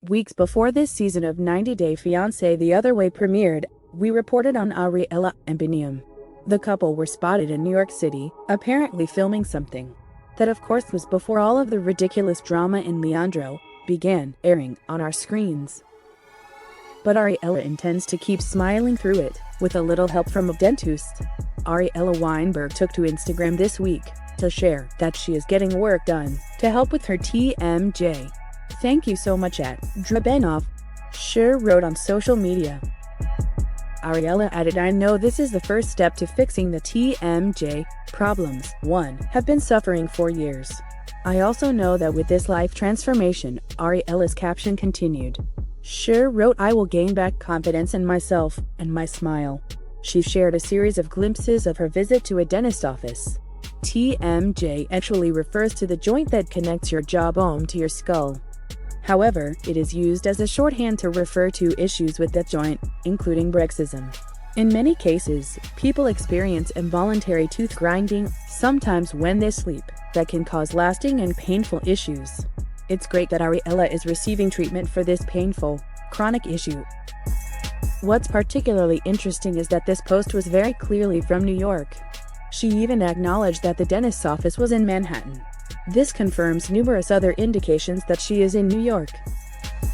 Weeks before this season of 90 Day Fiancé The Other Way premiered, we reported on Ariela and Biniam. The couple were spotted in New York City, apparently filming something. That of course was before all of the ridiculous drama in Leandro began airing on our screens. But Ariela intends to keep smiling through it, with a little help from a dentist. Ariela Weinberg took to Instagram this week to share that she is getting work done to help with her TMJ. "Thank you so much at Drabenov," she wrote on social media. Ariela added, "I know this is the first step to fixing the TMJ problems one have been suffering for years. I also know that with this life transformation," Ariela's caption continued. She wrote, "I will gain back confidence in myself and my smile." She shared a series of glimpses of her visit to a dentist office. TMJ actually refers to the joint that connects your jawbone to your skull. However, it is used as a shorthand to refer to issues with that joint, including bruxism. In many cases, people experience involuntary tooth grinding, sometimes when they sleep, that can cause lasting and painful issues. It's great that Ariela is receiving treatment for this painful, chronic issue. What's particularly interesting is that this post was very clearly from New York. She even acknowledged that the dentist's office was in Manhattan. This confirms numerous other indications that she is in New York.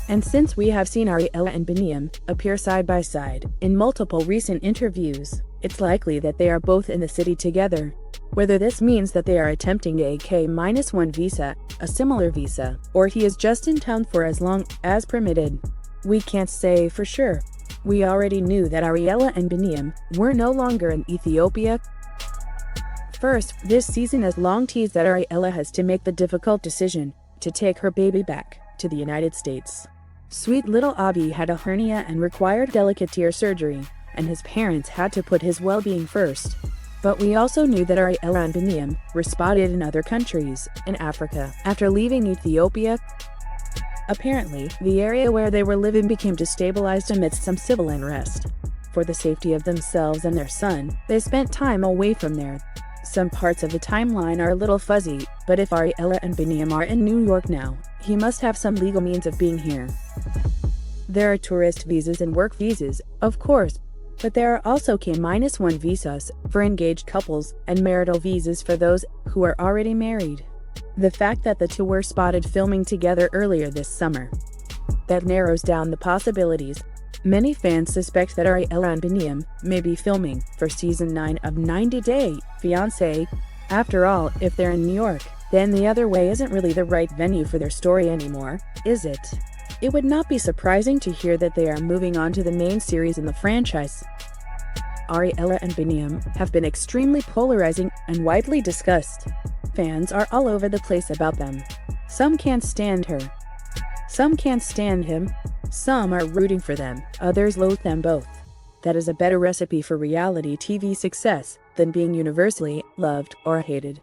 And since we have seen Ariela and Biniam appear side by side in multiple recent interviews, it's likely that they are both in the city together. Whether this means that they are attempting a K-1 visa, a similar visa, or he is just in town for as long as permitted, we can't say for sure. We already knew that Ariela and Biniam were no longer in Ethiopia. First, this season has long teased that Ariela has to make the difficult decision to take her baby back to the United States. Sweet little Abi had a hernia and required delicate tear surgery, and his parents had to put his well-being first. But we also knew that Ariela and Biniam were spotted in other countries, in Africa, after leaving Ethiopia. Apparently, the area where they were living became destabilized amidst some civil unrest. For the safety of themselves and their son, they spent time away from there. Some parts of the timeline are a little fuzzy, but if Ariela and Biniam are in New York now, he must have some legal means of being here. There are tourist visas and work visas, of course, but there are also K-1 visas for engaged couples and marital visas for those who are already married. The fact that the two were spotted filming together earlier this summer, that narrows down the possibilities. Many fans suspect that Ariela and Biniam may be filming for Season 9 of 90 Day Fiancé. After all, if they're in New York, then The Other Way isn't really the right venue for their story anymore, is it? It would not be surprising to hear that they are moving on to the main series in the franchise. Ariela and Biniam have been extremely polarizing and widely discussed. Fans are all over the place about them. Some can't stand her. Some can't stand him. Some are rooting for them, others loathe them both. That is a better recipe for reality TV success than being universally loved or hated.